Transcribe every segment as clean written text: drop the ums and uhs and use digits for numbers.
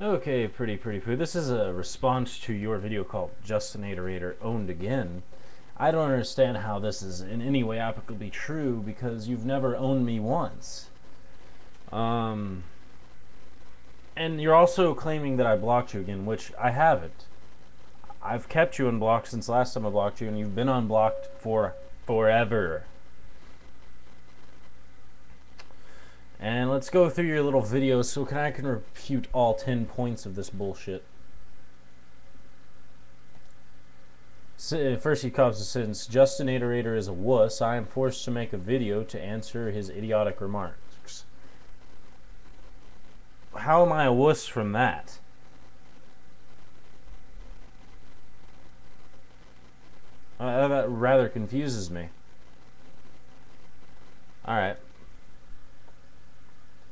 Okay, pretty poo. This is a response to your video called Justinatorator Owned Again. I don't understand how this is in any way applicably true because you've never owned me once. And you're also claiming that I blocked you again, which I haven't. I've kept you unblocked since last time I blocked you, and you've been unblocked for forever. And let's go through your little videos so I can refute all 10 points of this bullshit. First he comes to since Justinatorator is a wuss, I am forced to make a video to answer his idiotic remarks. How am I a wuss from that? That rather confuses me. Alright.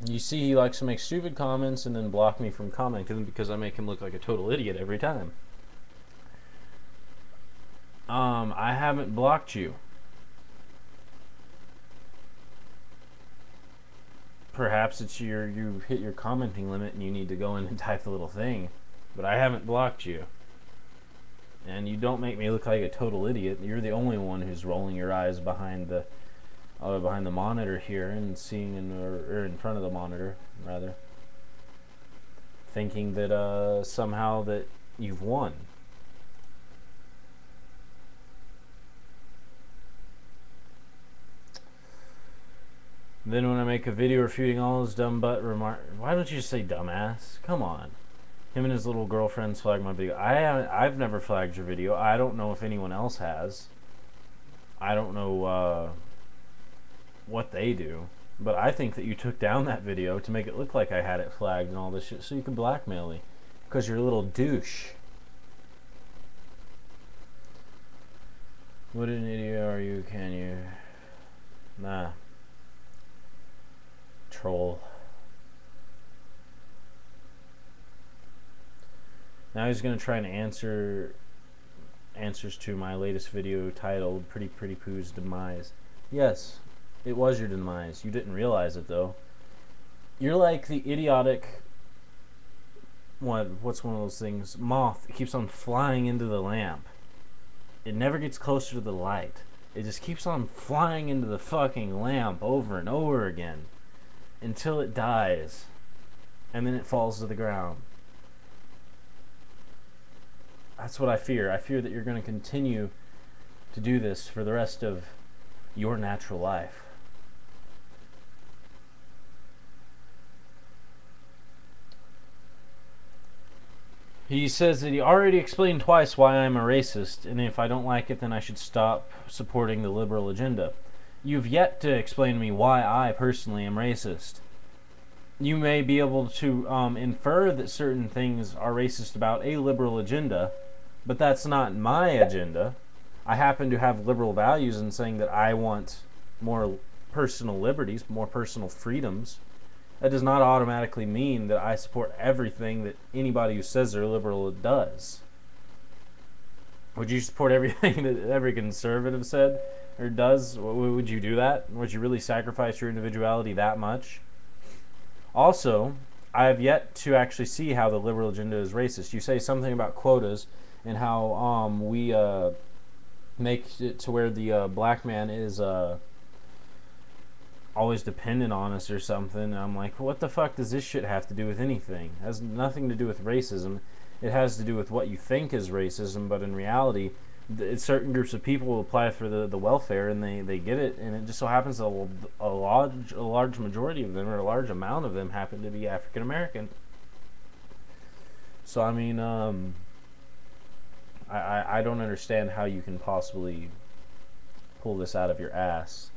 You see, he likes to make stupid comments and then block me from commenting because I make him look like a total idiot every time. I haven't blocked you. Perhaps it's you hit your commenting limit and you need to go in and type the little thing. But I haven't blocked you. And you don't make me look like a total idiot. You're the only one who's rolling your eyes behind the monitor here and seeing in front of the monitor rather, thinking that somehow that you've won. Then when I make a video refuting all his dumb butt remarks, why don't you just say dumbass? Come on. Him and his little girlfriends flagged my video. I've never flagged your video. I don't know if anyone else has. I don't know what they do, but I think that you took down that video to make it look like I had it flagged and all this shit so you could blackmail me because you're a little douche. What an idiot are you? Can you? Nah. Troll. Now he's gonna try and answers to my latest video titled Pretty Poo's Demise. Yes, it was your demise. You didn't realize it though. You're like the idiotic what's one of those things? Moth. It keeps on flying into the lamp. It never gets closer to the light. It just keeps on flying into the fucking lamp over and over again until it dies. And then it falls to the ground. That's what I fear. I fear that you're going to continue to do this for the rest of your natural life. He says that he already explained twice why I'm a racist, and if I don't like it, then I should stop supporting the liberal agenda. You've yet to explain to me why I personally am racist. You may be able to infer that certain things are racist about a liberal agenda, but that's not my agenda. I happen to have liberal values in saying that I want more personal liberties, more personal freedoms. That does not automatically mean that I support everything that anybody who says they're liberal does. Would you support everything that every conservative said or does? Would you do that? Would you really sacrifice your individuality that much? Also, I have yet to actually see how the liberal agenda is racist. You say something about quotas and how we make it to where the black man is always dependent on us or something. And I'm like, what the fuck does this shit have to do with anything? It has nothing to do with racism. It has to do with what you think is racism, but in reality, certain groups of people will apply for the welfare and they get it, and it just so happens a large majority of them, or a large amount of them, happen to be African American. So I mean, I don't understand how you can possibly pull this out of your ass.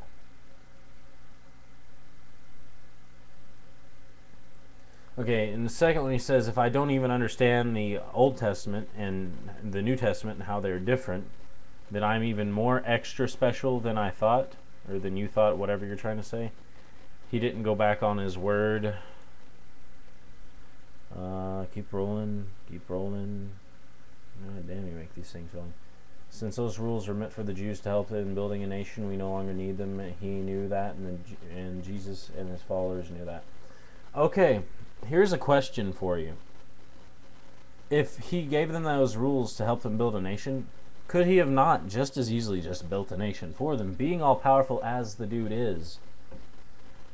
Okay, in the second one he says, if I don't even understand the Old Testament and the New Testament and how they're different, then I'm even more extra special than I thought, or than you thought, whatever you're trying to say. He didn't go back on his word. Keep rolling, keep rolling. Oh, damn, you make these things long. Since those rules are meant for the Jews to help in building a nation, we no longer need them. He knew that, and Jesus and his followers knew that. Okay, here's a question for you. if he gave them those rules to help them build a nation, could he have not just as easily just built a nation for them, being all powerful as the dude is?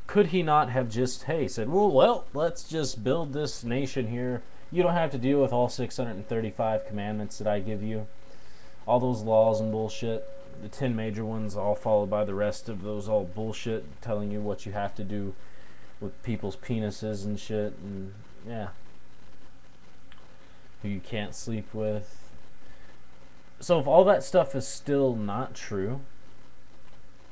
Could he not have just, hey, said, well, let's just build this nation here. You don't have to deal with all 635 commandments that I give you, all those laws and bullshit, the 10 major ones, all followed by the rest of those all bullshit, telling you what you have to do with people's penises and shit, and yeah, who you can't sleep with. So if all that stuff is still not true,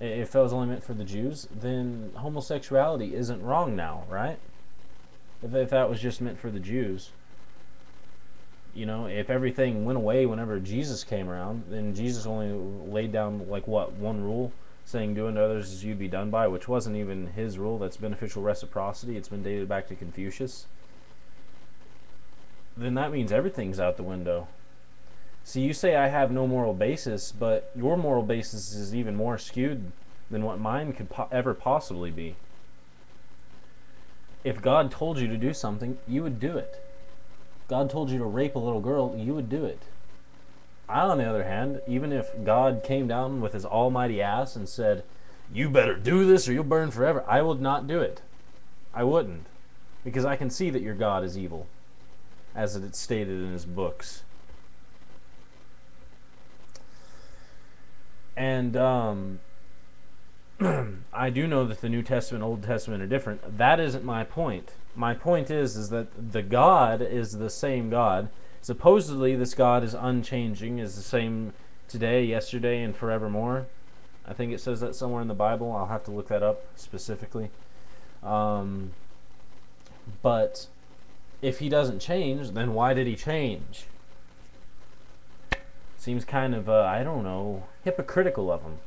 if that was only meant for the Jews, then homosexuality isn't wrong now, right? If that was just meant for the Jews. You know, if everything went away whenever Jesus came around, then Jesus only laid down, like, what, one rule? Saying, do unto others as you'd be done by, which wasn't even his rule. That's beneficial reciprocity. It's been dated back to Confucius. Then that means everything's out the window. See, you say I have no moral basis, but your moral basis is even more skewed than what mine could ever possibly be. If God told you to do something, you would do it. God told you to rape a little girl, you would do it. I, on the other hand, even if God came down with his almighty ass and said, you better do this or you'll burn forever, I would not do it. I wouldn't. Because I can see that your God is evil, as it's stated in his books. And I do know that the New Testament and Old Testament are different. That isn't my point. My point is that the God is the same God. Supposedly this God is unchanging, is the same today, yesterday, and forevermore. I think it says that somewhere in the Bible. I'll have to look that up specifically. But if he doesn't change, then why did he change? Seems kind of, I don't know, hypocritical of him.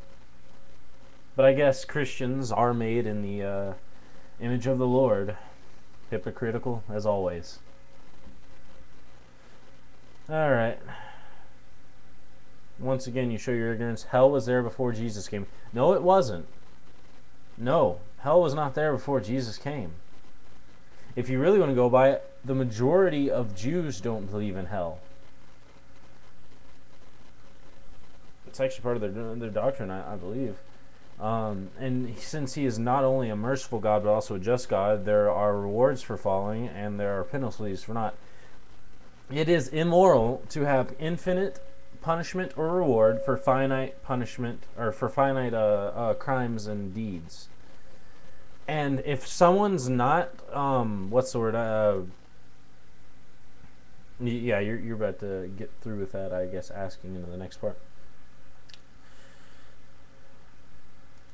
But I guess Christians are made in the image of the Lord. Hypocritical, as always. Alright. Once again, you show your ignorance. Hell was there before Jesus came. No, it wasn't. No, hell was not there before Jesus came. If you really want to go by it, the majority of Jews don't believe in hell. It's actually part of their doctrine, I believe. And since he is not only a merciful God, but also a just God, there are rewards for following, and there are penalties for not. It is immoral to have infinite punishment or reward for finite punishment, or for finite crimes and deeds. And if someone's not, what's the word? Yeah, you're about to get through with that, I guess, asking into the next part.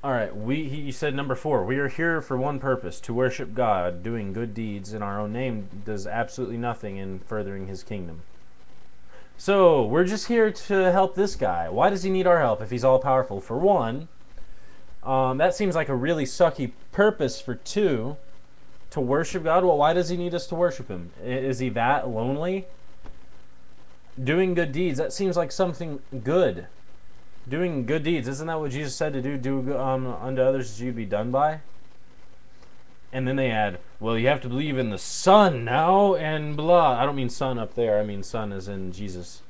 Alright, he said number 4, we are here for one purpose, to worship God. Doing good deeds in our own name does absolutely nothing in furthering his kingdom. So, we're just here to help this guy. Why does he need our help if he's all-powerful? For one, that seems like a really sucky purpose. For two, to worship God. Well, why does he need us to worship him? Is he that lonely? Doing good deeds, that seems like something good. Doing good deeds, isn't that what Jesus said to do? Do unto others as you'd be done by? And then they add, well, you have to believe in the Son now, and blah. I don't mean Son up there, I mean Son as in Jesus.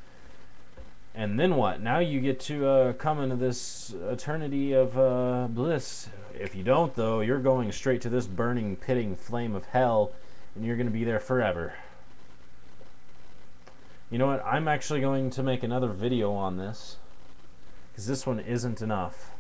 And then what? Now you get to come into this eternity of bliss. If you don't, though, you're going straight to this burning, pitting flame of hell, and you're going to be there forever. You know what? I'm actually going to make another video on this, because this one isn't enough.